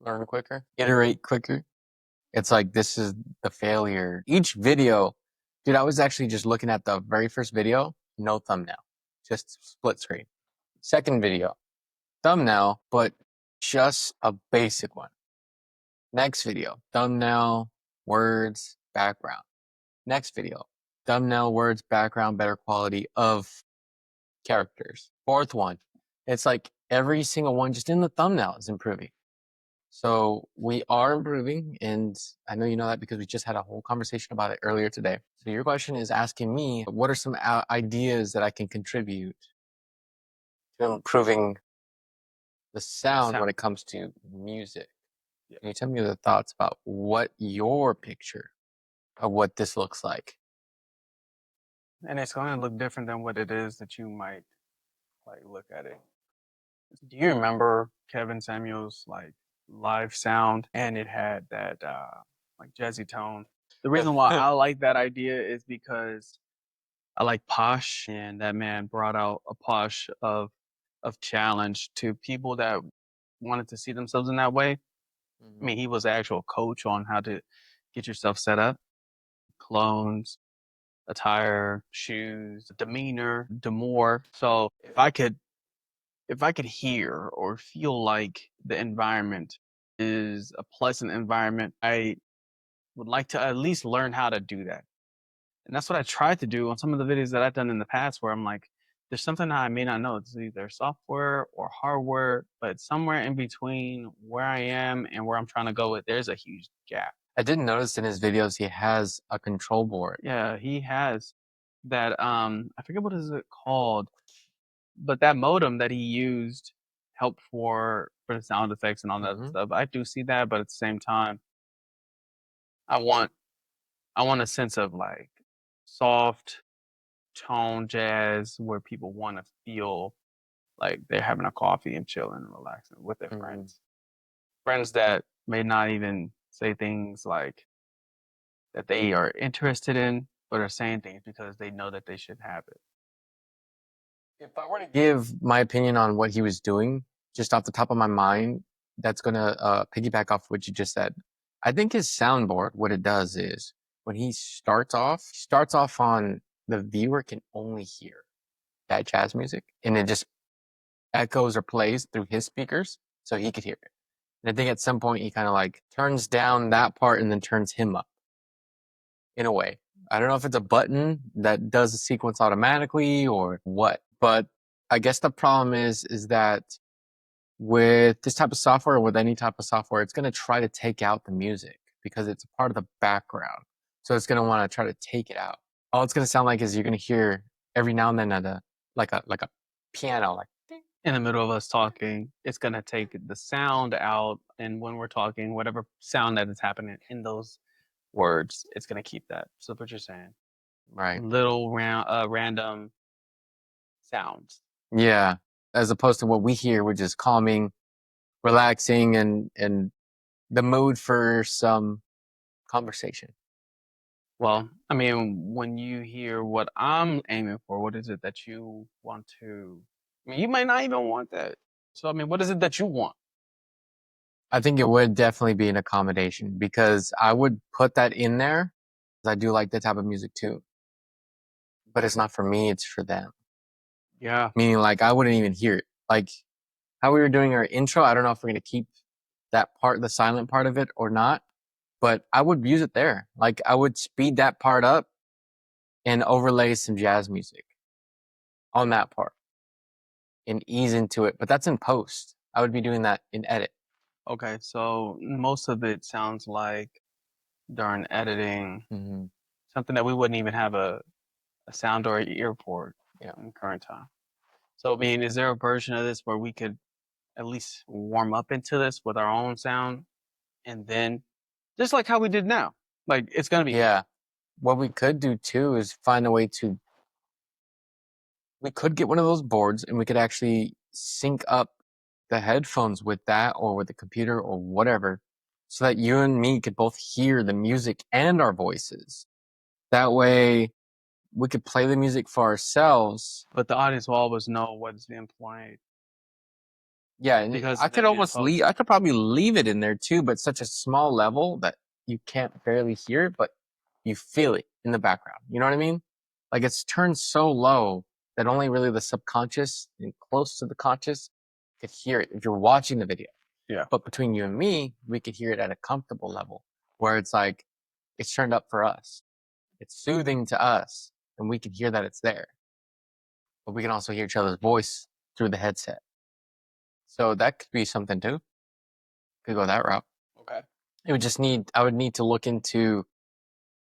learn quicker, iterate quicker. It's like this is the failure. Each video, dude, I was actually just looking at the very first video, no thumbnail, just split screen. Second video, thumbnail, but just a basic one. Next video, thumbnail, words, background. Next video, thumbnail, words, background, better quality of characters. Fourth one, it's like every single one just in the thumbnail is improving. So we are improving, and I know you know that because we just had a whole conversation about it earlier today. So your question is asking me, what are some ideas that I can contribute to improving the sound when it comes to music? Yeah. Can you tell me the thoughts about what your picture of what this looks like? And it's going to look different than what it is that you might look at it. Do you remember Kevin Samuels live sound, and it had that jazzy tone? The reason why I like that idea is because I like Posh, and that man brought out a Posh of challenge to people that wanted to see themselves in that way. I mean, he was an actual coach on how to get yourself set up, clones, attire, shoes, demeanor, demure. So if I could hear or feel like the environment is a pleasant environment, I would like to at least learn how to do that. And that's what I tried to do on some of the videos that I've done in the past where I'm like, there's something that I may not know. It's either software or hardware, but somewhere in between where I am and where I'm trying to go with, there's a huge gap. I didn't notice in his videos he has a control board. Yeah, he has that I forget what is it called, but that modem that he used helped for the sound effects and all that stuff. I do see that, but at the same time, I want I want a sense of like soft tone jazz where people want to feel like they're having a coffee and chilling and relaxing with their friends. Friends that may not even say things like that they are interested in, but are saying things because they know that they should have it. If I were to give my opinion on what he was doing, just off the top of my mind, that's gonna piggyback off what you just said. I think his soundboard, what it does is when he starts off on the viewer can only hear that jazz music, and it just echoes or plays through his speakers, so he could hear it. And I think at some point he kind of like turns down that part and then turns him up in a way. I don't know if it's a button that does the sequence automatically or what, but I guess the problem is that with this type of software or with any type of software, it's going to try to take out the music because it's a part of the background. So it's going to want to try to take it out. All it's going to sound like is you're going to hear every now and then like a piano, like In the middle of us talking, it's going to take the sound out. And when we're talking, whatever sound that is happening in those words, it's going to keep that. So that's what you're saying. right. Little random sounds. Yeah. As opposed to what we hear, which is calming, relaxing, and the mood for some conversation. Well, I mean, when you hear what I'm aiming for, what is it that you want to? I mean, you might not even want that. So, I mean, what is it that you want? I think it would definitely be an accommodation because I would put that in there. I do like that type of music too, but it's not for me, it's for them. Yeah. Meaning like I wouldn't even hear it. Like how we were doing our intro, I don't know if we're going to keep that part, the silent part of it or not, but I would use it there. Like I would speed that part up and overlay some jazz music on that part and ease into it. But that's in post. I would be doing that in edit. Okay. So most of it sounds like during editing, something that we wouldn't even have a sound or an ear port in current time. So, I mean, is there a version of this where we could at least warm up into this with our own sound and then just like how we did now? Like, it's going to be Yeah. What we could do too is find a way to, we could get one of those boards and we could actually sync up the headphones with that or with the computer or whatever so that you and me could both hear the music and our voices. That way we could play the music for ourselves. but the audience will always know what is being played. Yeah, and because I then could you'd almost post. leave. I could probably leave it in there too, but such a small level that you can't barely hear it, but you feel it in the background. You know what I mean? Like it's turned so low that only really the subconscious and close to the conscious could hear it if you're watching the video. Yeah. But between you and me, we could hear it at a comfortable level where it's like it's turned up for us. It's soothing to us, and we can hear that it's there. But we can also hear each other's voice through the headset. So that could be something too. Could go that route. Okay. I would need to look into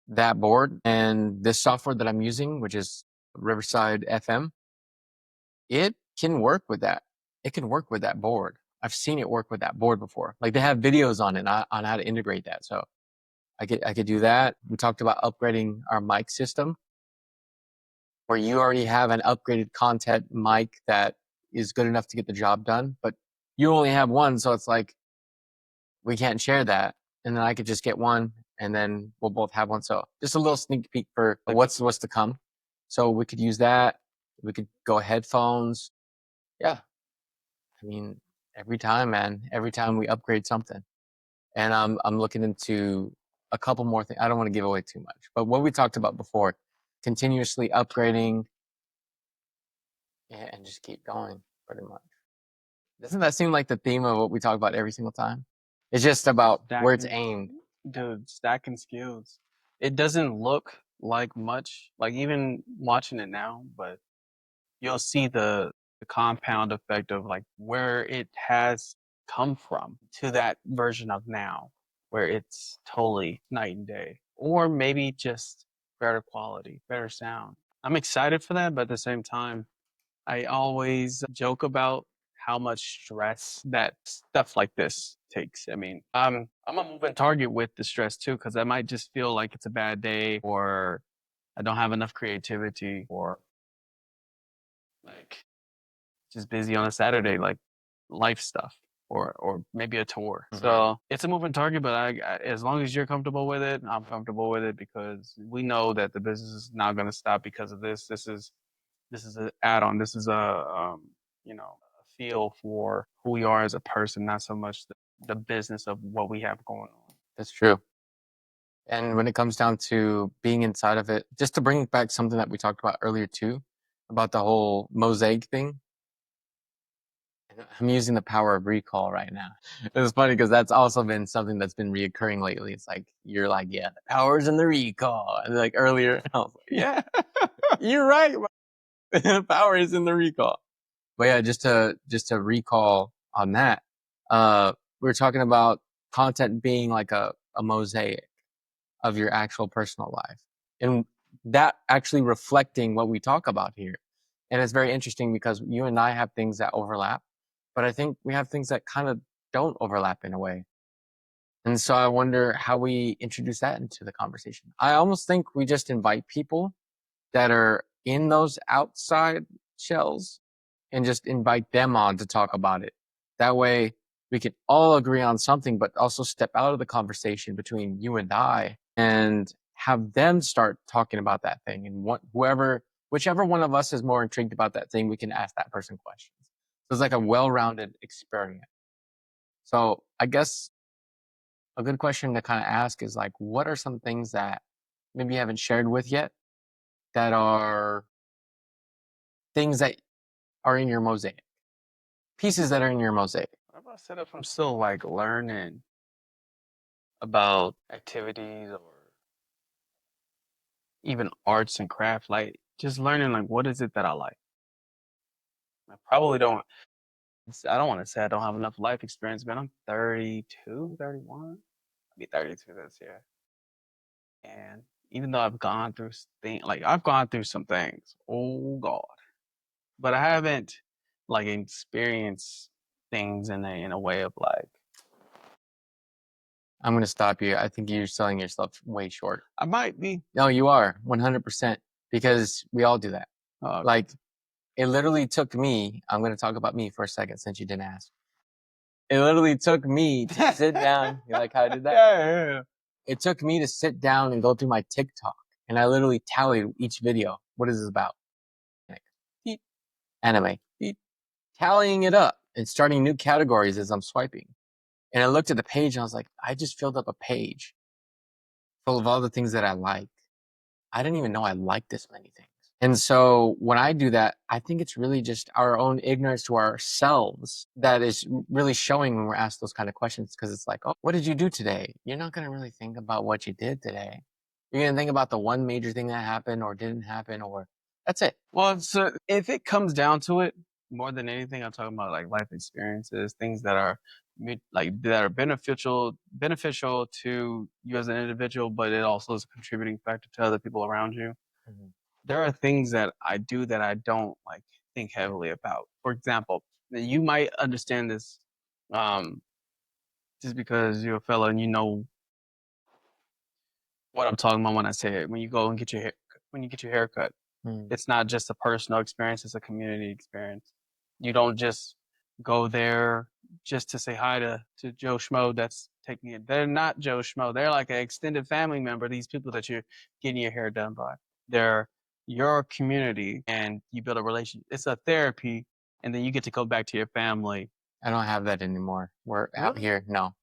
that board and this software that I'm using, which is Riverside FM. It can work with that. It can work with that board. I've seen it work with that board before. Like they have videos on it on how to integrate that. So I could do that. We talked about upgrading our mic system where you already have an upgraded content mic that is good enough to get the job done, but you only have one. So it's like, we can't share that. And then I could just get one and then we'll both have one. So just a little sneak peek for what's to come. So we could use that. We could go headphones. Yeah. I mean, every time, man, every time we upgrade something. And I'm looking into a couple more things. I don't want to give away too much, but what we talked about before, continuously upgrading and just keep going pretty much. Doesn't that seem like the theme of what we talk about every single time? It's just about where it's aimed. Dude, stacking skills. It doesn't look like much, like even watching it now, but you'll see the compound effect of like where it has come from to that version of now, where it's totally night and day. Or maybe just better quality, better sound. I'm excited for that, but at the same time, I always joke about how much stress that stuff like this takes. I mean, I'm a moving target with the stress too, because I might just feel like it's a bad day or I don't have enough creativity or like just busy on a Saturday, like life stuff or maybe a tour. Mhm. So it's a moving target, but as long as you're comfortable with it, I'm comfortable with it because we know that the business is not going to stop because of this. This is an add-on. This is a feel for who we are as a person, not so much the business of what we have going on. That's true. And when it comes down to being inside of it, just to bring back something that we talked about earlier too, about the whole mosaic thing. I'm using the power of recall right now. It's funny because that's also been something that's been reoccurring lately. It's like you're like, yeah, the power's in the recall. And like earlier, I was like, yeah, you're right. The power is in the recall. But yeah, just to recall on that, we were talking about content being like a mosaic of your actual personal life. And that actually reflecting what we talk about here. And it's very interesting because you and I have things that overlap, but I think we have things that kind of don't overlap in a way. And so I wonder how we introduce that into the conversation. I almost think we just invite people that are in those outside shells and just invite them on to talk about it. That way we can all agree on something, but also step out of the conversation between you and I and have them start talking about that thing. And whichever one of us is more intrigued about that thing, we can ask that person questions. So it's like a well-rounded experiment. So I guess a good question to kind of ask is like, what are some things that maybe you haven't shared with yet that are things that are in your mosaic, pieces that are in your mosaic? What about setup? I'm still like learning about activities or even arts and craft, like just learning like what is it that I like. I probably don't. I don't want to say I don't have enough life experience, man. I'm 32, 31. I'll be 32 this year. And even though I've gone through things, like I've gone through some things, oh God, but I haven't like experienced things in a way of like, I'm going to stop you. I think you're selling yourself way short. I might be. No, you are 100% because we all do that. Okay. Like it literally took me, I'm going to talk about me for a second since you didn't ask. It literally took me to sit down. You like how I did that? Yeah. It took me to sit down and go through my TikTok and I literally tallied each video. What is this about? Anime. Tallying it up and starting new categories as I'm swiping. And I looked at the page and I was like, I just filled up a page full of all the things that I like. I didn't even know I liked this many things. And so when I do that, I think it's really just our own ignorance to ourselves that is really showing when we're asked those kind of questions. Cause it's like, oh, what did you do today? You're not going to really think about what you did today. You're going to think about the one major thing that happened or didn't happen, or that's it. Well, so if it comes down to it, more than anything, I'm talking about like life experiences, things that are that are beneficial to you as an individual, but it also is a contributing factor to other people around you. Mhm. There are things that I do that I don't like think heavily about. For example, you might understand this um, just because you're a fellow and you know what I'm talking about when I say it. When you go and get your hair, when you get your hair cut, Mm. it's not just a personal experience; it's a community experience. You don't just go there just to say hi to Joe Schmo that's taking it. They're not Joe Schmo. They're like an extended family member. These people that you're getting your hair done by, they're your community, and you build a relationship. It's a therapy, and then you get to go back to your family. I don't have that anymore. We're out Really? here. No,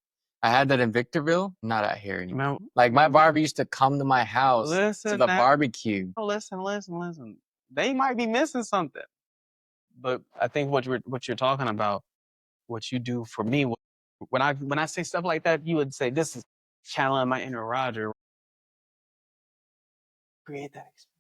I had that in Victorville, not out here anymore. Man, Like my barber used to come to my house to listen the now. barbecue. Oh, listen. They might be missing something. But I think what you're talking about, what you do for me, when I say stuff like that, you would say this is channeling my inner Roger. Create that experience.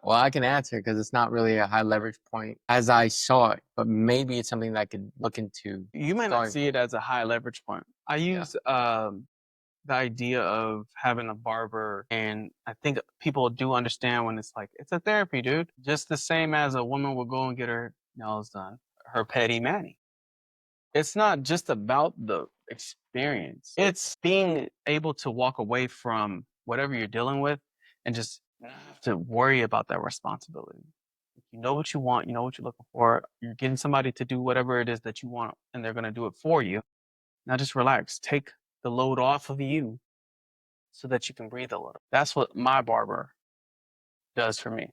Well, I can answer because it's not really a high leverage point as I saw it, but maybe it's something that I could look into You may not going see it forward. as a high leverage point. I Yeah. use the idea of having a barber, and I think people do understand when it's like it's a therapy, dude. Just the same as a woman will go and get her nails done, her pedi mani. It's not just about the experience. It's being able to walk away from whatever you're dealing with and just not have to worry about that responsibility. You know what you want, you know what you're looking for. You're getting somebody to do whatever it is that you want, and they're going to do it for you. Now just relax. Take the load off of you so that you can breathe a little. That's what my barber does for me.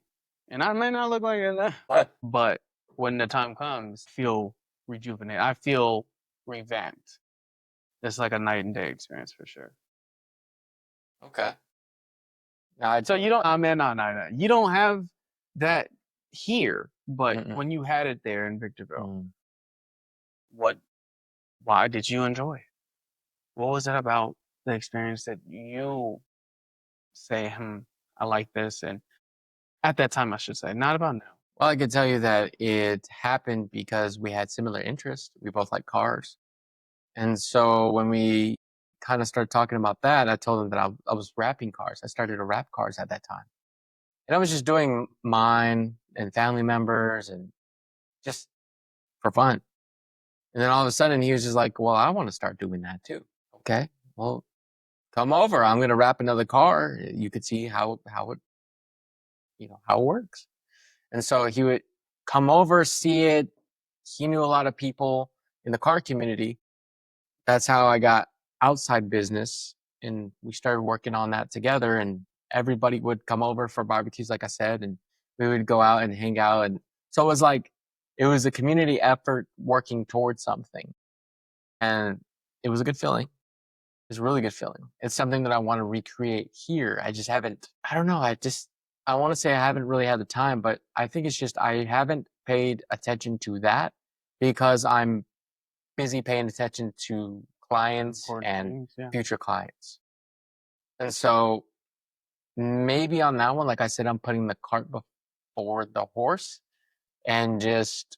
And I may not look like it, but when the time comes, I feel rejuvenated. I feel revamped. It's like a night and day experience for sure. Okay. Now, So you don't, I mean, no. You don't have that here, but mm-mm. when you had it there in Victorville, Mm. what, why did you enjoy it? What was it about the experience that you say, I like this? And at that time, I should say, not about now. Well, I can tell you that it happened because we had similar interests. We both like cars. And so when we kind of started talking about that, I told him that I was wrapping cars. I started to wrap cars at that time. And I was just doing mine and family members and just for fun. And then all of a sudden he was just like, well, I want to start doing that too. Okay. Well, come over. I'm going to wrap another car. You could see how it, how it works. And so he would come over, see it. He knew a lot of people in the car community. That's how I got outside business. And we started working on that together. And everybody would come over for barbecues, like I said, and we would go out and hang out. And so it was a community effort working towards something. And it was a good feeling. It's a really good feeling. It's something that I want to recreate here. I just haven't, I don't know. I want to say I haven't really had the time, but I think it's just I haven't paid attention to that because I'm busy paying attention to clients Important and things, yeah. future clients. And so maybe on that one, like I said, I'm putting the cart before the horse and just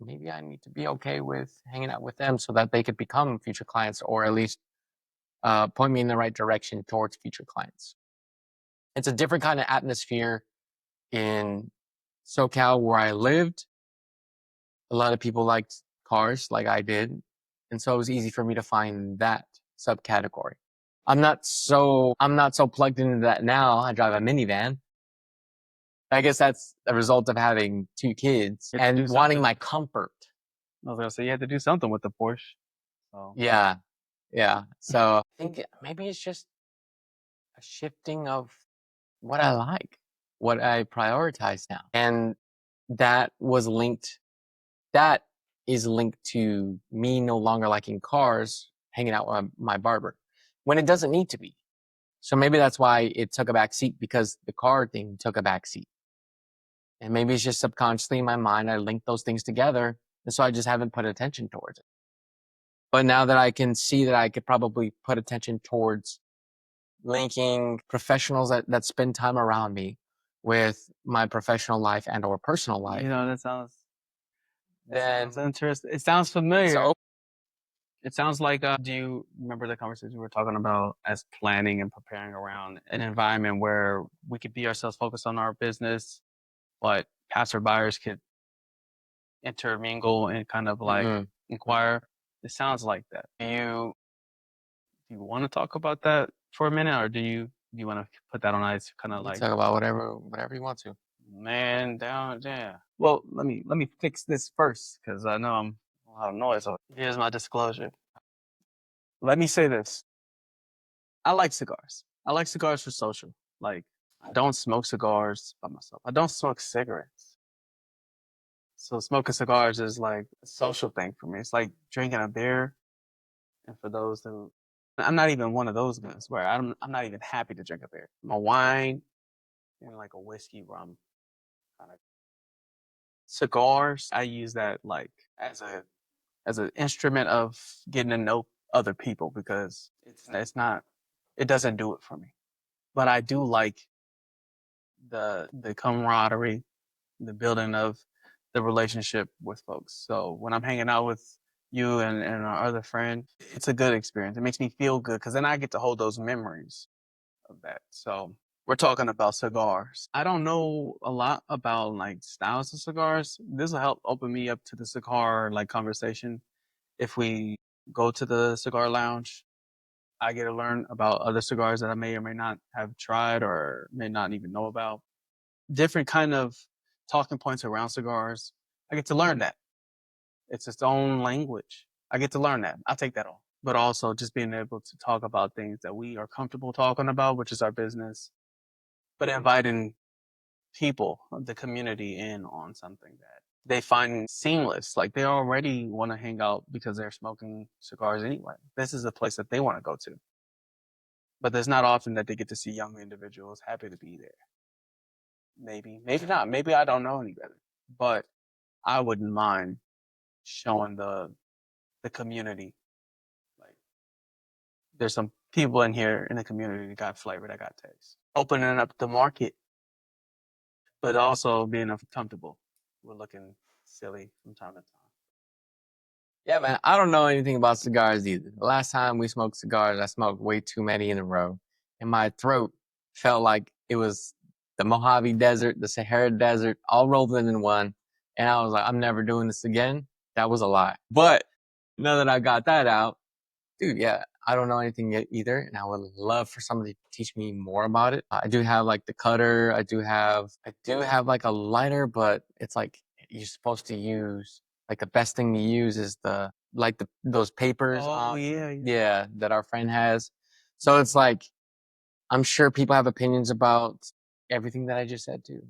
maybe I need to be okay with hanging out with them so that they could become future clients or at least point me in the right direction towards future clients. It's a different kind of atmosphere in SoCal where I lived. A lot of people liked cars like I did. And so it was easy for me to find that subcategory. I'm not so plugged into that now. I drive a minivan. I guess that's a result of having two kids You have to do and wanting something. my comfort. I was gonna say you had to do something with the Porsche. So Yeah. Yeah. So I think maybe it's just a shifting of what I like, what I prioritize now. And that was linked that is linked to me no longer liking cars, hanging out with my barber when it doesn't need to be. So maybe that's why it took a back seat, because the car thing took a back seat. And maybe it's just subconsciously in my mind, I linked those things together. And so I just haven't put attention towards it. But now that I can see that I could probably put attention towards linking professionals that spend time around me with my professional life and or personal life. You know, that sounds Then interesting. It sounds familiar. so It sounds like, do you remember the conversation we were talking about as planning and preparing around an environment where we could be ourselves, focused on our business, but passerbyers could intermingle and kind of like inquire? It sounds like that. Do you want to talk about that for a minute, or do you want to put that on ice? Kind of like talk about whatever you want to. man down there. Well, let me fix this first because I know I'm a lot of noise. Here's my disclosure. Let me say this. I like cigars. I like cigars for social. Like, I don't smoke cigars by myself. I don't smoke cigarettes. So smoking cigars is like a social thing for me. It's like drinking a beer. And for those who, I'm not even one of those guys where I'm not even happy to drink a beer. A wine and like a whiskey rum kind of. Cigars, I use that like as an instrument of getting to know other people because it's not, it doesn't do it for me. But I do like the camaraderie, the building of the relationship with folks. So when I'm hanging out with you and our other friend, it's a good experience. It makes me feel good because then I get to hold those memories of that. So we're talking about cigars. I don't know a lot about like styles of cigars. This will help open me up to the cigar like conversation. If we go to the cigar lounge, I get to learn about other cigars that I may or may not have tried or may not even know about. Different kind of talking points around cigars. I get to learn that. It's its own language. I get to learn that. I'll take that on. But also just being able to talk about things that we are comfortable talking about, which is our business, but inviting people, the community in on something that they find seamless. Like they already want to hang out because they're smoking cigars anyway. This is a place that they want to go to. But there's not often that they get to see young individuals happy to be there. Maybe not. Maybe I don't know any better. But I wouldn't mind showing the community. Like there's some people in here in the community that got flavor, that got taste. Opening up the market, but also being comfortable. We're looking silly from time to time. Yeah, man. I don't know anything about cigars either. The last time we smoked cigars, I smoked way too many in a row, and my throat felt like it was the Mojave Desert, the Sahara Desert, all rolled in one. And I was like, I'm never doing this again. That was a lie. But now that I got that out, dude, yeah, I don't know anything yet either, and I would love for somebody to teach me more about it. I do have like the cutter. I do have like a lighter, but it's like you're supposed to use like the best thing to use is those papers. Oh yeah. Yeah, that our friend has. So it's like I'm sure people have opinions about everything that I just said too.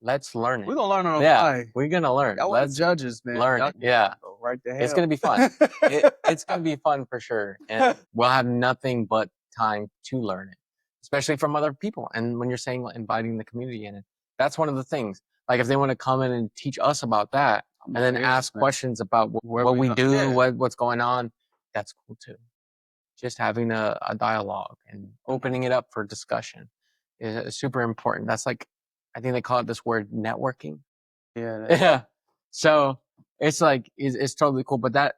Let's learn it. We're gonna learn on the Yeah, fly. we're gonna learn. Y'all Let's judges, man. learn Y'all it. Yeah. go right to hell. It's gonna be fun. It's gonna be fun for sure, and we'll have nothing but time to learn it, especially from other people. And when you're saying like, inviting the community in it, that's one of the things. Like if they want to come in and teach us about that, and then ask questions about what we do, what's going on, that's cool too. Just having a dialogue and opening it up for discussion is super important. That's like, I think they call it this word networking. Yeah. Yeah. So it's like it's totally cool. But that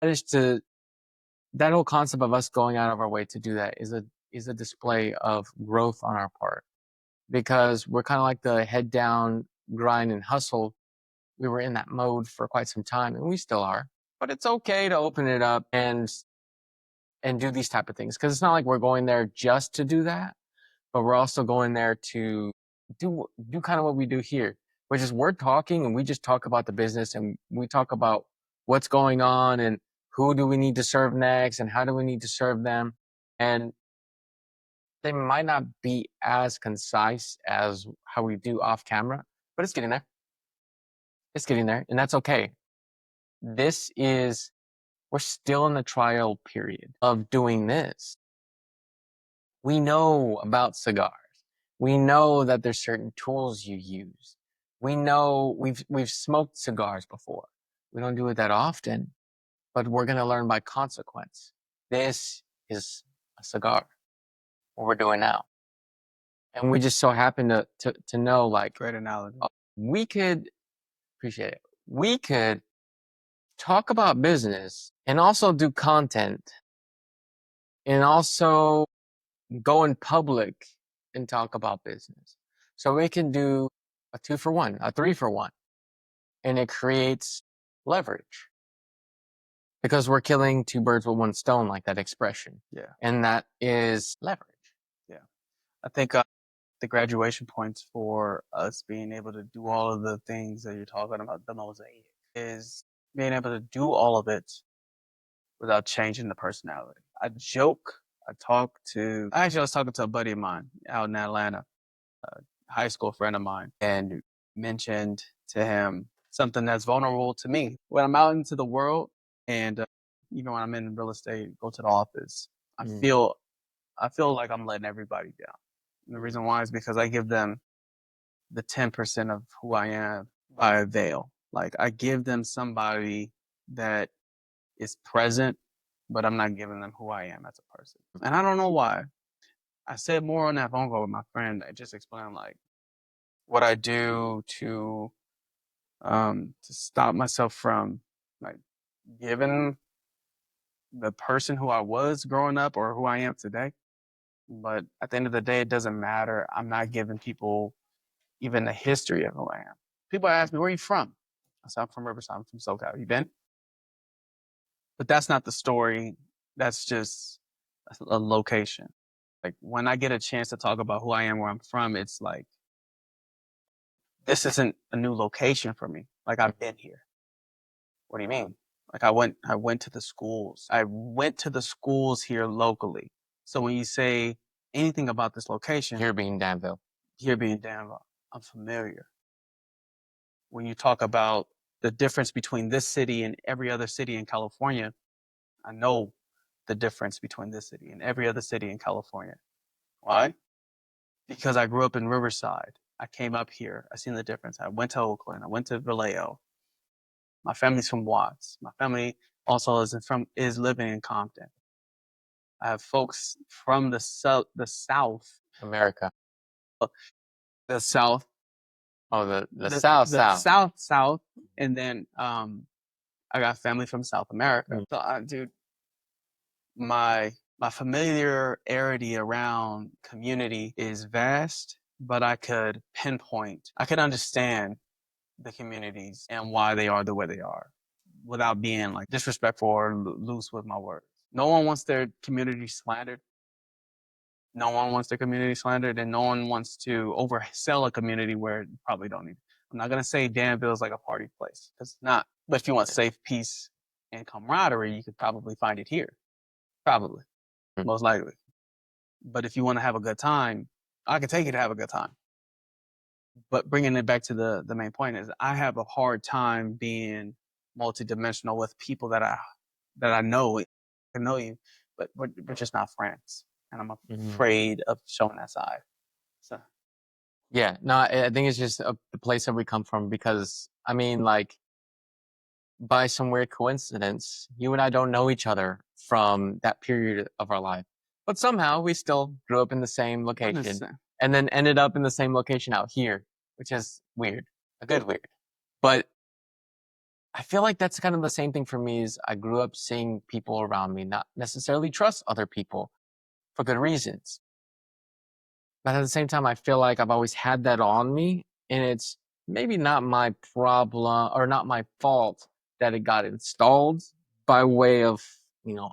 whole concept of us going out of our way to do that is a display of growth on our part, because we're kind of like the head down grind and hustle. We were in that mode for quite some time, and we still are. But it's okay to open it up and do these type of things, because it's not like we're going there just to do that, but we're also going there to do kind of what we do here, which is we're talking and we just talk about the business and we talk about what's going on and who do we need to serve next and how do we need to serve them. And they might not be as concise as how we do off camera, but it's getting there. It's getting there, and that's okay. we're still in the trial period of doing this. We know about cigars. We know that there's certain tools you use. We know we've smoked cigars before. We don't do it that often, but we're going to learn by consequence. This is a cigar, what we're doing now. And we just so happen to know, like, Great analogy. we could, appreciate it, we could talk about business and also do content and also go in public and talk about business. So we can do a 2-for-1, a 3-for-1, and it creates leverage because we're killing two birds with one stone, like that expression. Yeah. And that is leverage. Yeah. I think the graduation points for us being able to do all of the things that you're talking about, the mosaic, is being able to do all of it without changing the personality. I joke, actually, I was talking to a buddy of mine out in Atlanta, a high school friend of mine, and mentioned to him something that's vulnerable to me. When I'm out into the world and even when I'm in real estate, go to the office, I feel like I'm letting everybody down. And the reason why is because I give them the 10% of who I am by a veil. Like, I give them somebody that is present, but I'm not giving them who I am as a person. And I don't know why. I said more on that phone call with my friend. I just explained, like, what I do to stop myself from, like, giving the person who I was growing up or who I am today. But at the end of the day, it doesn't matter. I'm not giving people even the history of who I am. People ask me, where are you from? I said, I'm from Riverside. I'm from SoCal. You been? But that's not the story. That's just a location. Like, when I get a chance to talk about who I am, where I'm from, it's like, this isn't a new location for me. Like, I've been here. What do you mean? Like, I went to the schools. I went to the schools here locally. So when you say anything about this location, Here being Danville. I'm familiar. When you talk about the difference between this city and every other city in California, I know the difference between this city and every other city in California. Why? Because I grew up in Riverside. I came up here. I seen the difference. I went to Oakland. I went to Vallejo. My family's from Watts. My family also is living in Compton. I have folks from the South, America. the South, Oh, the South. South, and then I got family from South America. So, dude, my familiarity around community is vast, but I could understand the communities and why they are the way they are without being, like, disrespectful or loose with my words. No one wants their community slandered. No one wants their community slandered, and no one wants to oversell a community where it probably don't need it. I'm not going to say Danville is like a party place, because it's not. But if you want safe, peace, and camaraderie, you could probably find it here. Probably. Most likely. But if you want to have a good time, I can take you to have a good time. But bringing it back to the main point is, I have a hard time being multidimensional with people that I know. I know you, but we're just not friends, and I'm afraid of showing that side. So Yeah, no, I think it's just the place that we come from because, I mean, like, by some weird coincidence, you and I don't know each other from that period of our life. But somehow we still grew up in the same location and then ended up in the same location out here, which is weird. A good weird. But I feel like that's kind of the same thing for me. Is I grew up seeing people around me not necessarily trust other people for good reasons. But at the same time, I feel like I've always had that on me, and it's maybe not my problem or not my fault that it got installed by way of,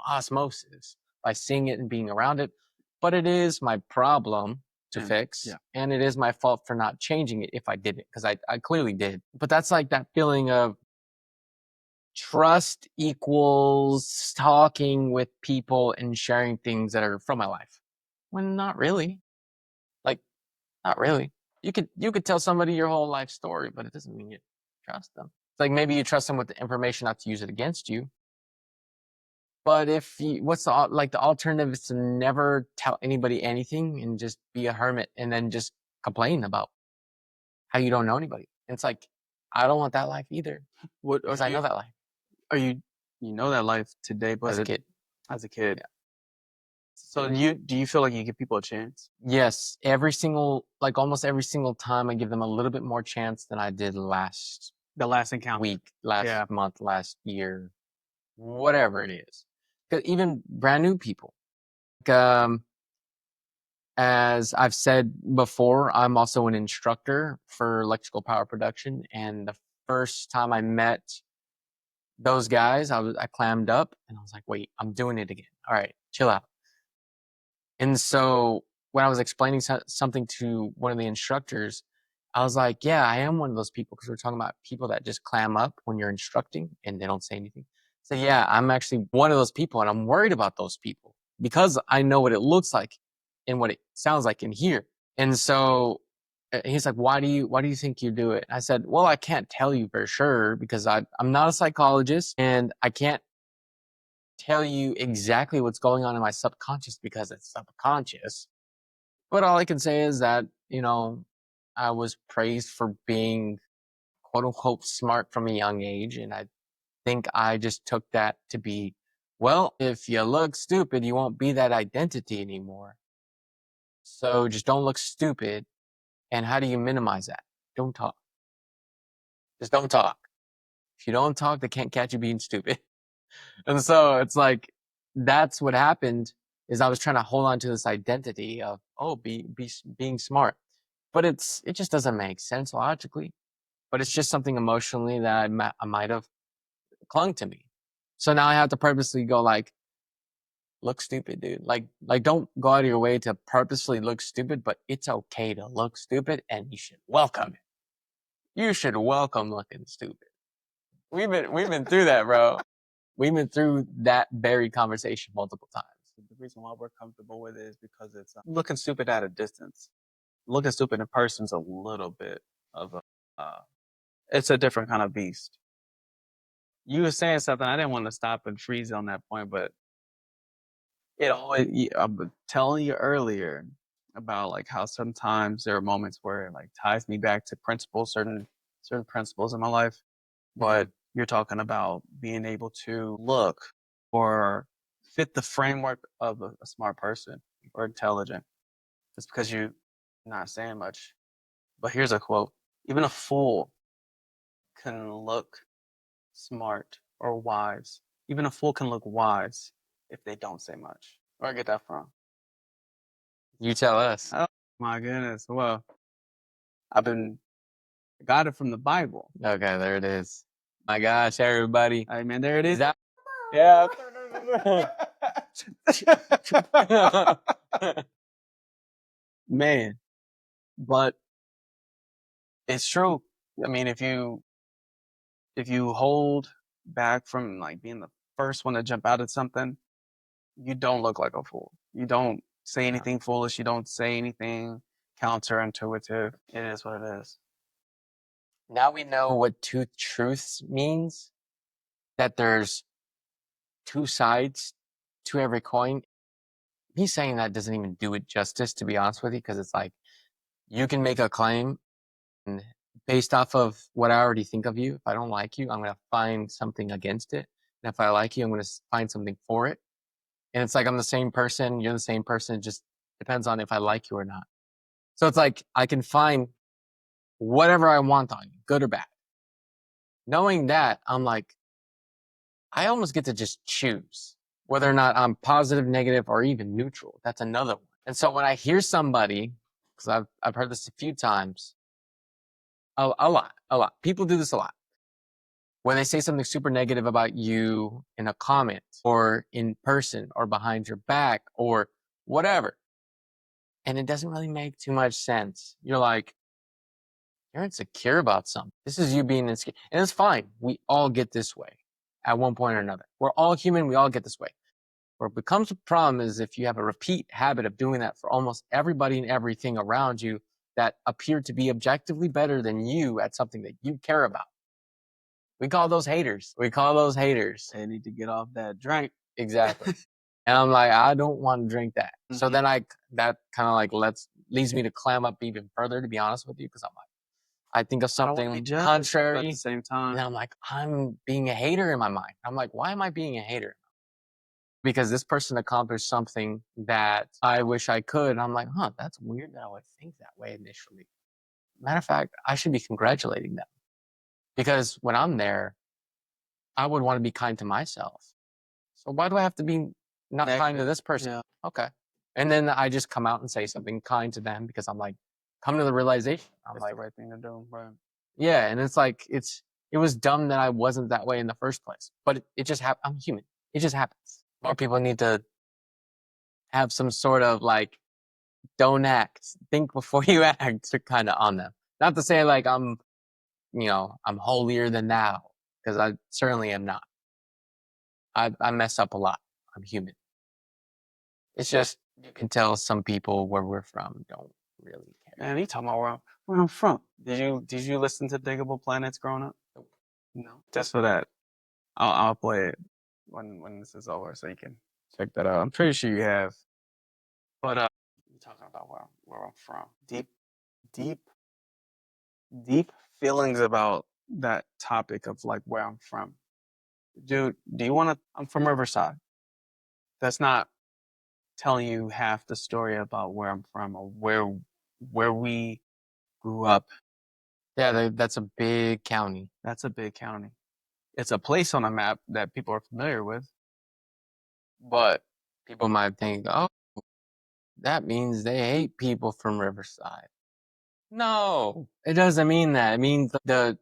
osmosis, by seeing it and being around it. But it is my problem to fix, and it is my fault for not changing it if I did it, because I clearly did. But that's like that feeling of trust equals talking with people and sharing things that are from my life. When not really. Like, not really. You could tell somebody your whole life story, but it doesn't mean you trust them. It's like maybe you trust them with the information not to use it against you. But if you, what's the alternative is to never tell anybody anything and just be a hermit and then just complain about how you don't know anybody. And it's like, I don't want that life either What because are I know you? that life Are you know that life today, as but a kid. as a kid. So do you feel like you give people a chance? Yes, almost every single time I give them a little bit more chance than I did last The last encounter. week, last Yeah. month, last year, whatever it is. 'Cause even brand new people. As I've said before, I'm also an instructor for electrical power production. And the first time I met those guys, I clammed up and I was like, wait, I'm doing it again. All right, chill out. And so when I was explaining something to one of the instructors, I was like, yeah, I am one of those people because we're talking about people that just clam up when you're instructing and they don't say anything. So yeah, I'm actually one of those people and I'm worried about those people because I know what it looks like and what it sounds like in here. And so he's like, why do you think you do it? I said, well, I can't tell you for sure because I'm not a psychologist and I can't tell you exactly what's going on in my subconscious because it's subconscious. But all I can say is that, I was praised for being quote unquote smart from a young age. And I think I just took that to be, well, if you look stupid, you won't be that identity anymore. So just don't look stupid. And how do you minimize that? Don't talk. Just don't talk. If you don't talk, they can't catch you being stupid. And so it's like, that's what happened is I was trying to hold on to this identity of, oh, being smart. But it just doesn't make sense logically, but it's just something emotionally that I might have clung to me. So now I have to purposely go like, look stupid, dude. Like don't go out of your way to purposely look stupid, but it's okay to look stupid and you should welcome it. You should welcome looking stupid. We've been through that, bro. We've been through that very conversation multiple times. The reason why we're comfortable with it is because it's looking stupid at a distance. Looking stupid in person's a little bit of a. It's a different kind of beast. You were saying something. I didn't want to stop and freeze on that point, but it always. I'm telling you earlier about like how sometimes there are moments where it like ties me back to principles, certain principles in my life. But you're talking about being able to look or fit the framework of a smart person or intelligent. Just because you're not saying much. But here's a quote. Even a fool can look smart or wise. Even a fool can look wise if they don't say much. Where I get that from? You tell us. Oh my goodness. Well, I've been got it from the Bible. Okay, there it is. My gosh, everybody. I mean, there it is. That Yeah. Man, but it's true. I mean, if you hold back from like being the first one to jump out at something, you don't look like a fool. You don't say anything foolish. You don't say anything counterintuitive. It is what it is. now we know what two truths means, that there's two sides to every coin. Me saying that doesn't even do it justice, to be honest with you, because it's like you can make a claim and based off of what I already think of you. If I don't like you, I'm going to find something against it. And if I like you, I'm going to find something for it. And it's like I'm the same person, you're the same person. It just depends on if I like you or not. So it's like I can find whatever I want on you, good or bad. Knowing that, I'm like, I almost get to just choose whether or not I'm positive, negative, or even neutral. That's another one. And so when I hear somebody, because I've heard this a few times, a lot. People do this a lot. When they say something super negative about you in a comment or in person or behind your back or whatever, and it doesn't really make too much sense. You're like, you're insecure about something. This is you being insecure. And it's fine. We all get this way at one point or another. We're all human. We all get this way. Where it becomes a problem is if you have a repeat habit of doing that for almost everybody and everything around you that appear to be objectively better than you at something that you care about. We call those haters. We call those haters. They need to get off that drink. Exactly. And I'm like, I don't want to drink that. So then that kind of like leads me to clam up even further, to be honest with you, because I'm like, I think of something contrary. But at the same time, and I'm like, I'm being a hater in my mind. I'm like, why am I being a hater? Because this person accomplished something that I wish I could. And I'm like, that's weird that I would think that way initially. Matter of fact, I should be congratulating them. Because when I'm there, I would want to be kind to myself. So why do I have to be not kind to this person? Yeah. Okay. And then I just come out and say something kind to them because I'm like, come to the realization. I'm That's like, the right thing to do, right? yeah. And it's like, it was dumb that I wasn't that way in the first place. But it just happened. I'm human. It just happens. More people need to have some sort of like, don't act, think before you act kind of on them. Not to say like I'm holier than thou, because I certainly am not. I mess up a lot. I'm human. It's just you can tell some people where we're from don't really care. Man, you talking about where I'm from? Did you listen to Diggable Planets growing up? Nope. No. Just for that, I'll play it when this is over, so you can check that out. I'm pretty sure you have. But you talking about where I'm from? Deep, deep feelings about that topic of like where I'm from. Dude, do you want to? I'm from Riverside. That's not telling you half the story about where I'm from or where we grew up. Yeah, that's a big county. That's a big county. It's a place on a map that people are familiar with, but People might think, oh, that means they hate people from Riverside. No, it doesn't mean that. It means the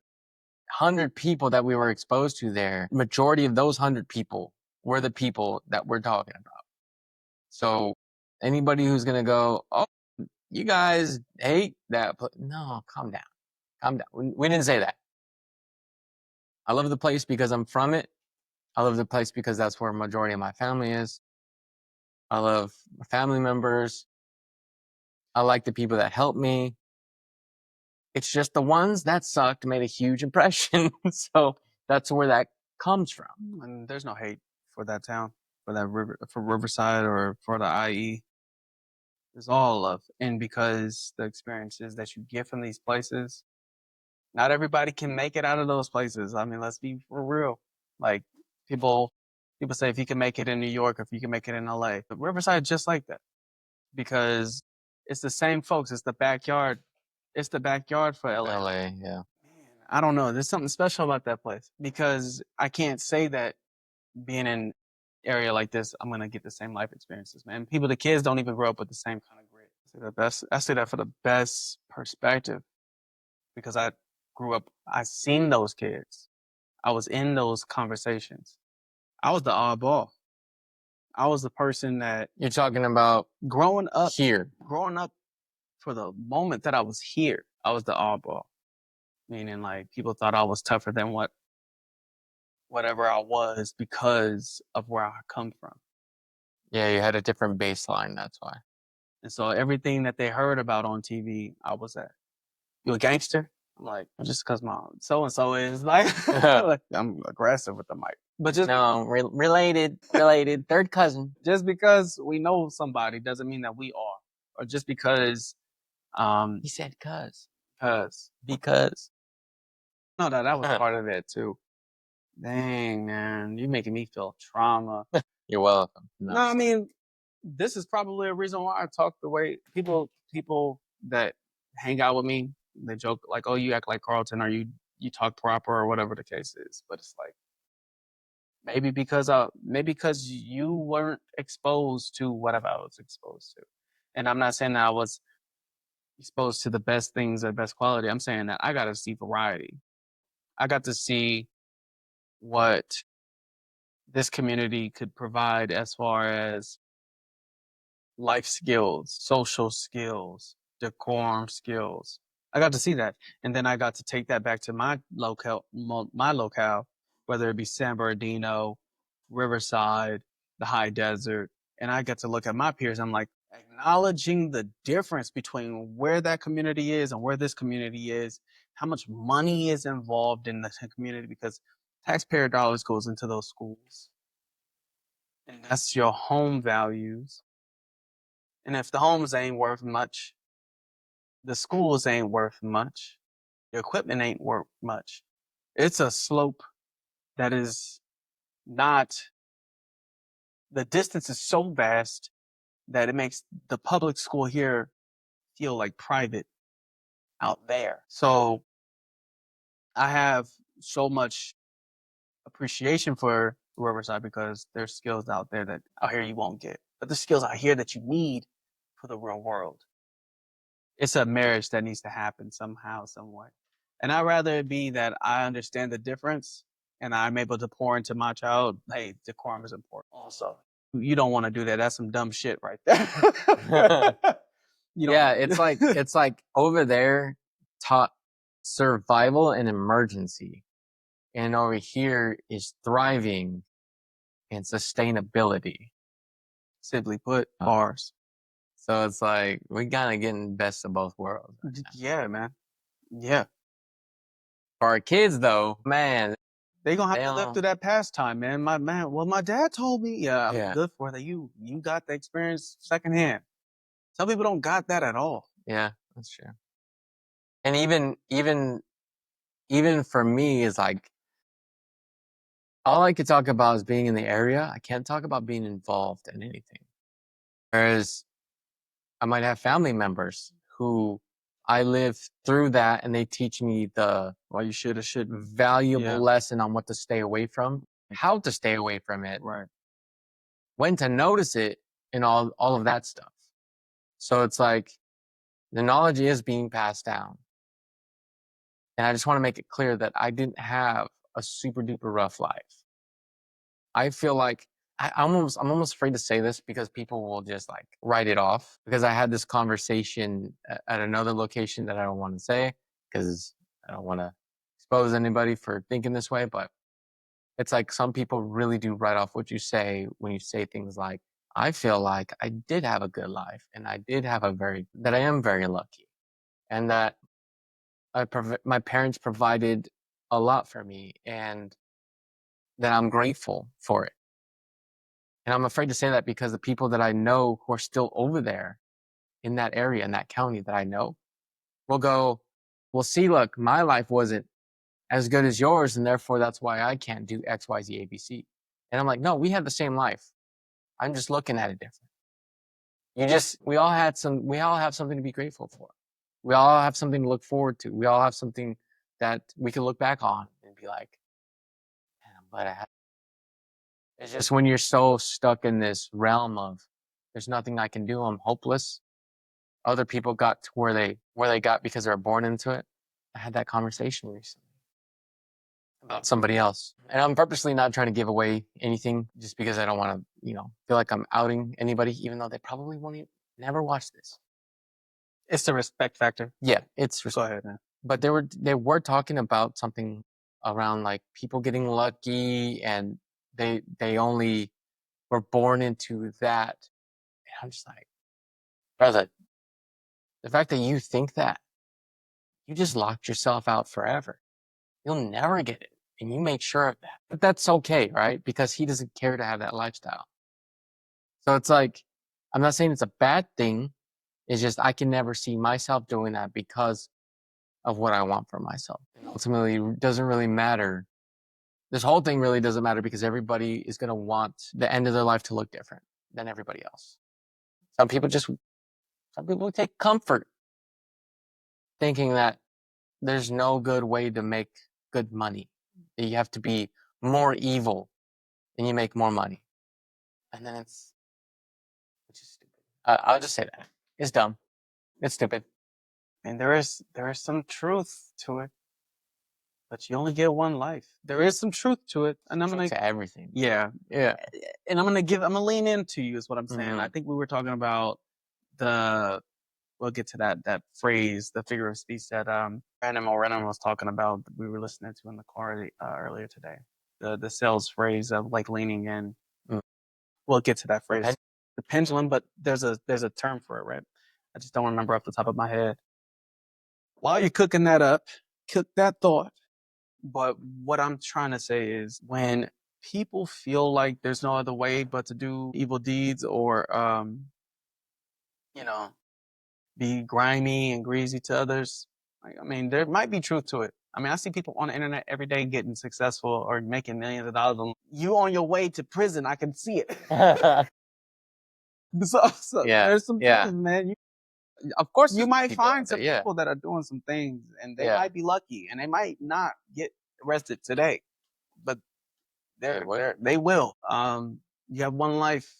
100 people that we were exposed to there, majority of those 100 people were the people that we're talking about. So anybody who's going to go, oh, you guys hate that. No, calm down. Calm down. We didn't say that. I love the place because I'm from it. I love the place because that's where a majority of my family is. I love my family members. I like the people that help me. It's just the ones that sucked made a huge impression. So that's where that comes from. and there's no hate for that town, for Riverside or for the IE. There's all love, and because the experiences that you get from these places, not everybody can make it out of those places. I mean, let's be for real. Like people, people say if you can make it in New York, if you can make it in LA, but Riverside just like that because it's the same folks. It's the backyard. It's the backyard for LA. LA, yeah. Man, I don't know. There's something special about that place because I can't say that being in area like this, I'm gonna get the same life experiences, man. The kids don't even grow up with the same kind of grit. I say that for the best perspective because I grew up. I seen those kids. I was in those conversations. I was the oddball. I was the person that You're talking about growing up here. Growing up for the moment that I was here, I was the oddball. Meaning like people thought I was tougher than whatever I was because of where I come from. Yeah, you had a different baseline, that's why. And so everything that they heard about on TV, I was at. You a gangster? I'm like, just because my so and so is like, like, I'm aggressive with the mic. But just No, related, third cousin. just because we know somebody doesn't mean that we are. Or just because He said because no, that was part of it too. Dang, man, you making me feel trauma. You're welcome. No, I mean, this is probably a reason why I talk the way people that hang out with me, they joke like, "Oh, you act like Carlton," or you talk proper, or whatever the case is. But it's like maybe because you weren't exposed to whatever I was exposed to, and I'm not saying that I was exposed to the best things or best quality. I'm saying that I got to see variety. I got to see what this community could provide as far as life skills, social skills, decorum skills. I got to see that. And then I got to take that back to my locale, whether it be San Bernardino, Riverside, the high desert. And I get to look at my peers. I'm like, acknowledging the difference between where that community is and where this community is how much money is involved in the community, because taxpayer dollars goes into those schools. And that's your home values. And if the homes ain't worth much, the schools ain't worth much, your equipment ain't worth much. It's a slope that is not, the distance is so vast that it makes the public school here feel like private out there. So I have so much appreciation for Riverside because there's skills out there that out here you won't get, but the skills out here that you need for the real world. It's a marriage that needs to happen somehow, some way. And I'd rather it be that I understand the difference and I'm able to pour into my child, hey, decorum is important also. You don't want to do that. That's some dumb shit right there. Yeah, it's like over there taught survival and emergency. And over here is thriving and sustainability. Simply put, bars. So it's like we kind of getting best of both worlds. Right now. Yeah, man. Yeah. For our kids, though, man, they gonna have to live through that pastime, man. My dad told me, Yeah. good for that. You got the experience secondhand. Some people don't got that at all. Yeah, that's true. And even for me is like, all I could talk about is being in the area. I can't talk about being involved in anything. Whereas I might have family members who I live through that and they teach me the you should valuable lesson on what to stay away from, how to stay away from it, right, when to notice it, and all of that stuff. So it's like the knowledge is being passed down. And I just want to make it clear that I didn't have a super duper rough life. I feel like I'm almost afraid to say this because people will just like write it off, because I had this conversation at another location that I don't want to say because I don't want to expose anybody for thinking this way, but it's like some people really do write off what you say when you say things like, I feel like I did have a good life and I did have that I am very lucky and that my parents provided a lot for me and that I'm grateful for it. And I'm afraid to say that because the people that I know who are still over there in that area, in that county that I know, will go, well, see, look, my life wasn't as good as yours, and therefore that's why I can't do X, Y, Z, A, B, C. And I'm like, no, we had the same life. I'm just looking at it different. We all have something to be grateful for. We all have something to look forward to. We all have something that we can look back on and be like, man, I'm glad I had. It's just when you're so stuck in this realm of there's nothing I can do, I'm hopeless. Other people got to where they got because they're born into it. I had that conversation recently about somebody else. And I'm purposely not trying to give away anything just because I don't want to, feel like I'm outing anybody, even though they probably won't never watch this. It's the respect factor. Yeah, it's respect. Go ahead, man. But they were talking about something around like people getting lucky and they only were born into that. And I'm just like, brother, the fact that you think that, you just locked yourself out forever. You'll never get it. And you make sure of that. But that's okay, right? Because he doesn't care to have that lifestyle. So it's like, I'm not saying it's a bad thing. It's just I can never see myself doing that because of what I want for myself. And ultimately, it doesn't really matter. This whole thing really doesn't matter because everybody is going to want the end of their life to look different than everybody else. Some people take comfort thinking that there's no good way to make good money. That you have to be more evil and you make more money. And then which is stupid. I'll just say that. It's dumb. It's stupid. And there is some truth to it. But you only get one life. There is some truth to it. And I'm going to everything. Yeah. Yeah. And I'm going to lean into you is what I'm saying. Mm-hmm. I think we were talking about we'll get to that phrase, the figure of speech that Brandon Moreno was talking about. We were listening to in the car earlier today. The sales phrase of like leaning in. Mm. We'll get to that phrase. The pendulum, but there's a term for it, right? I just don't remember off the top of my head. While you're cooking that up, cook that thought. But what I'm trying to say is when people feel like there's no other way but to do evil deeds or, you know, be grimy and greasy to others, like, I mean, there might be truth to it. I mean, I see people on the internet every day getting successful or making millions of dollars. You on your way to prison, I can see it. So Yeah, there's some yeah. things, man. Of course, You there's might people out find there, some yeah, people that are doing some things and they yeah. might be lucky and they might not get arrested today, but they will. You have one life.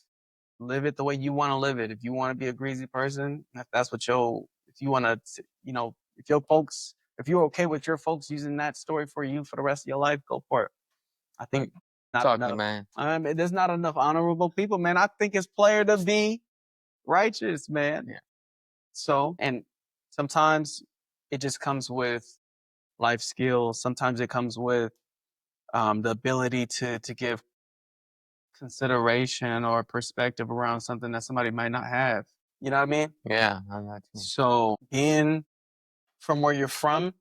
Live it the way you want to live it. If you want to be a greasy person, if that's what if you want to, if your folks, if you're okay with your folks using that story for you for the rest of your life, go for it. I think not Exactly, enough. man. There's not enough honorable people, man. I think it's player to be righteous, man. Yeah. So, and sometimes it just comes with life skills. Sometimes it comes with the ability to give consideration or perspective around something that somebody might not have. You know what I mean? Yeah, I know what you mean. So being from where you're from,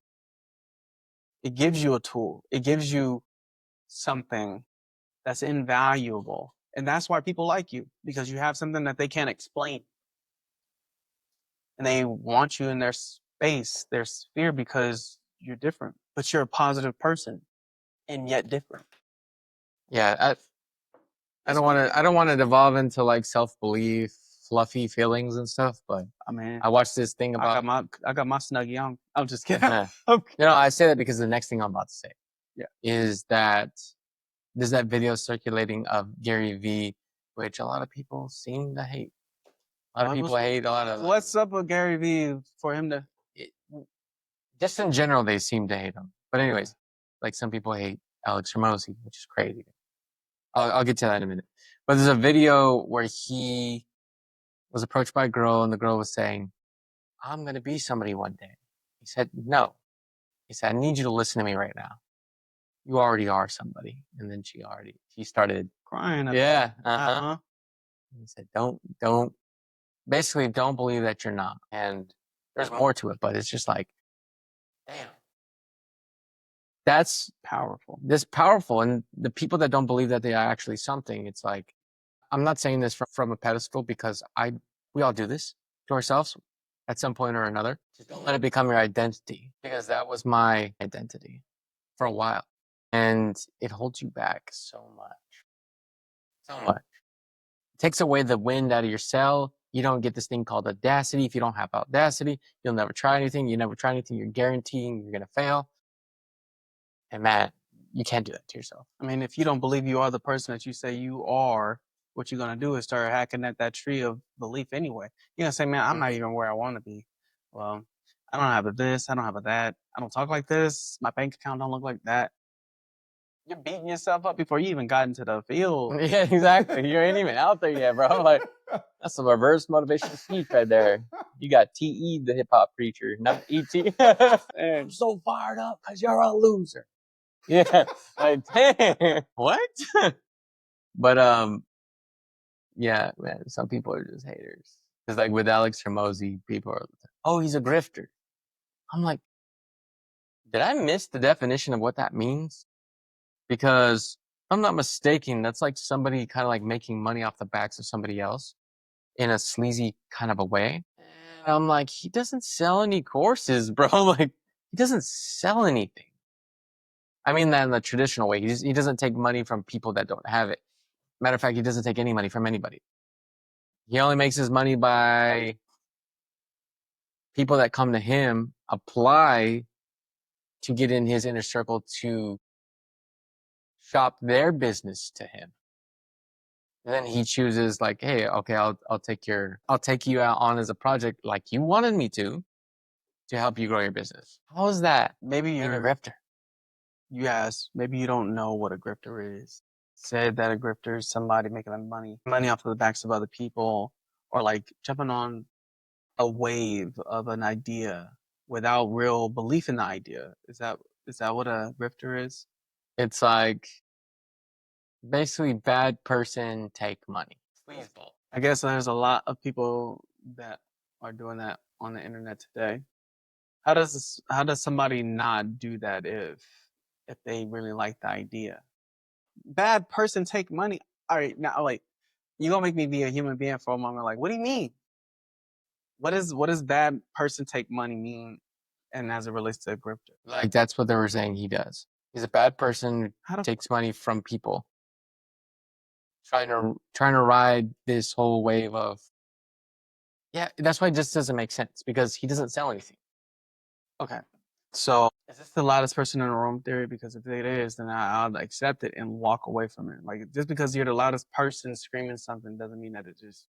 it gives you a tool. It gives you something that's invaluable. And that's why people like you, because you have something that they can't explain. And they want you in their space, their sphere, because you're different. But you're a positive person and yet different. Yeah, I don't want to devolve into like self-belief, fluffy feelings and stuff, but I mean, I watched this thing I about got my snuggie on. I'm just kidding. I say that because the next thing I'm about to say Yeah. is that there's that video circulating of Gary Vee, which a lot of people seem to hate. A lot of people hate a lot of What's up with Gary Vee for him to just in general they seem to hate him. But anyways, like some people hate Alex Hormozi, which is crazy. I'll get to that in a minute. But there's a video where he was approached by a girl and the girl was saying, I'm going to be somebody one day. He said, no. He said, I need you to listen to me right now. You already are somebody. And then she started crying about yeah. uh-huh. He said, basically don't believe that you're not. And there's more to it, but it's just like, damn. That's powerful. This powerful. And the people that don't believe that they are actually something, it's like, I'm not saying this from a pedestal because we all do this to ourselves at some point or another. Just don't let it become your identity because that was my identity for a while. And it holds you back so much. So much. It takes away the wind out of your sail. You don't get this thing called audacity. If you don't have audacity, you'll never try anything. You never try anything, you're guaranteeing you're going to fail. And man, you can't do that to yourself. I mean, if you don't believe you are the person that you say you are, what you're going to do is start hacking at that tree of belief anyway. You're going to say, man, I'm not even where I want to be. Well, I don't have a this. I don't have a that. I don't talk like this. My bank account don't look like that. You're beating yourself up before you even got into the field. Yeah, exactly. You ain't even out there yet, bro. Like, that's some reverse motivation speech right there. You got T.E., the hip hop preacher, not E.T. I'm so fired up because you're a loser. Yeah. Like, damn. What? But, yeah, man, some people are just haters. Because, like, with Alex Hormozi, people are, oh, he's a grifter. I'm like, did I miss the definition of what that means? Because if I'm not mistaken, that's like somebody kind of like making money off the backs of somebody else in a sleazy kind of a way. And I'm like, he doesn't sell any courses, bro. Like, he doesn't sell anything. I mean that in the traditional way. He doesn't take money from people that don't have it. Matter of fact, he doesn't take any money from anybody. He only makes his money by people that come to him, apply to get in his inner circle to shop their business to him. And then he chooses like, hey, okay, I'll take you out on as a project like you wanted me to help you grow your business. How is that? Maybe You're you're a grifter. Yes, maybe you don't know what a grifter is. Said that a grifter is somebody making money off of the backs of other people, or like jumping on a wave of an idea without real belief in the idea. Is that what a grifter is? It's like basically bad person take money. Sleazeball. I guess there's a lot of people that are doing that on the internet today. How does somebody not do that if they really like the idea? Bad person take money. All right, now like you gonna make me be a human being for a moment. Like, what do you mean? What does bad person take money mean? And as it relates to a grifter, Like that's what they were saying he does. He's a bad person how who the takes money from people, trying to ride this whole wave of yeah. That's why it just doesn't make sense because he doesn't sell anything. okay? So is this the loudest person in the room theory? Because if it is, then I'll accept it and walk away from it. Like just because you're the loudest person screaming something doesn't mean that it just.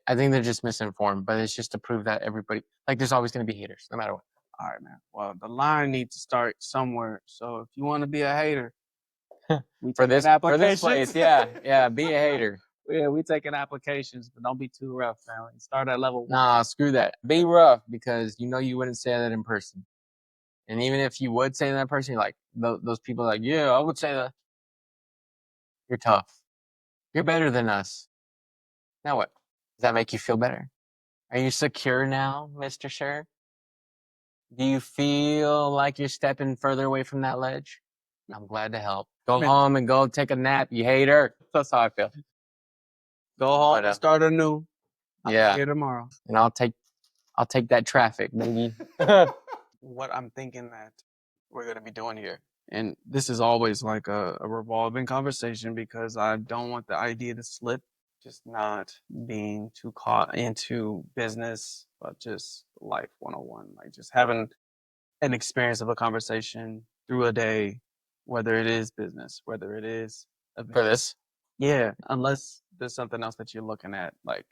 I think they're just misinformed, but it's just to prove that everybody like there's always going to be haters no matter what. All right, man. Well, the line needs to start somewhere. So if you want to be a hater, we For taking this applications. place, yeah, be a hater. Yeah, we taking applications, but don't be too rough, man. Start at level 1. Nah, screw that. Be rough because you know you wouldn't say that in person. And even if you would say that in person, you're like those people are like, yeah, I would say that. You're tough. You're better than us. Now what? Does that make you feel better? Are you secure now, Mr. Sure? Do you feel like you're stepping further away from that ledge? I'm glad to help. Go Man. home and go take a nap, you hater. That's how I feel. Go home, But, start anew. I'll yeah. be here tomorrow. And I'll take that traffic, maybe. What I'm thinking that we're gonna be doing here, and this is always like a revolving conversation because I don't want the idea to slip. Just not being too caught into business, but just life 101. Like just having an experience of a conversation through a day, whether it is business, whether it is a For this. yeah, unless there's something else that you're looking at, like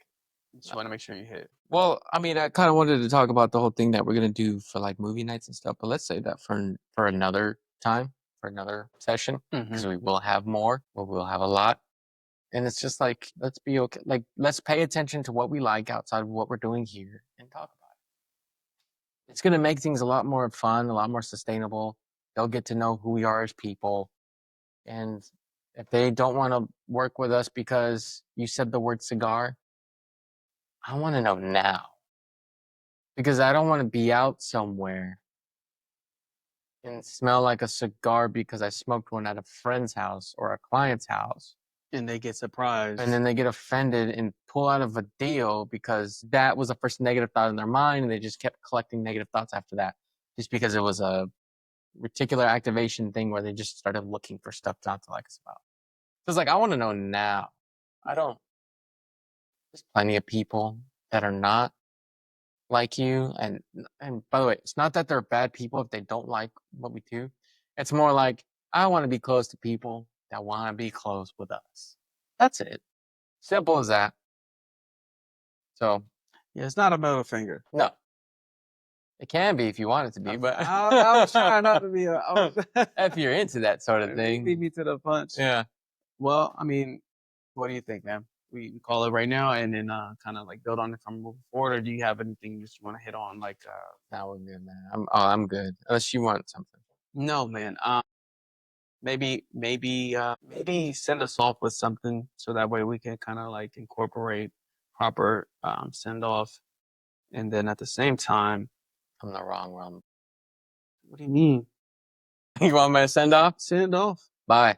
just want to make sure you hit. Well, I mean, I kind of wanted to talk about the whole thing that we're gonna do for like movie nights and stuff, but let's save that for another time, for another session, because we will have more. We'll have a lot, and it's just like let's be okay. Like let's pay attention to what we like outside of what we're doing here and talk about it. It's gonna make things a lot more fun, a lot more sustainable. They'll get to know who we are as people, and if they don't want to work with us because you said the word cigar, I want to know now. Because I don't want to be out somewhere and smell like a cigar because I smoked one at a friend's house or a client's house. And they get surprised. And then they get offended and pull out of a deal because that was the first negative thought in their mind. And they just kept collecting negative thoughts after that just because it was a reticular activation thing where they just started looking for stuff not to like us about. So it's like, I want to know now. I don't. There's plenty of people that are not like you, and by the way, it's not that they're bad people if they don't like what we do. It's more like I want to be close to people that want to be close with us. That's it. Simple as that. So yeah, it's not a middle finger. no, it can be if you want it to be, but I was trying not to be if you're into that sort of thing, beat me to the punch. yeah. Well, I mean, what do you think, man? We call it right now and then kind of like build on it from moving forward, or do you have anything you just want to hit on? Like, That would be good, man. I'm good. Unless you want something. no, man. Maybe send us off with something so that way we can kind of like incorporate proper send off, and then at the same time, I'm the wrong realm. what do you mean You want me to send off? send off? Bye.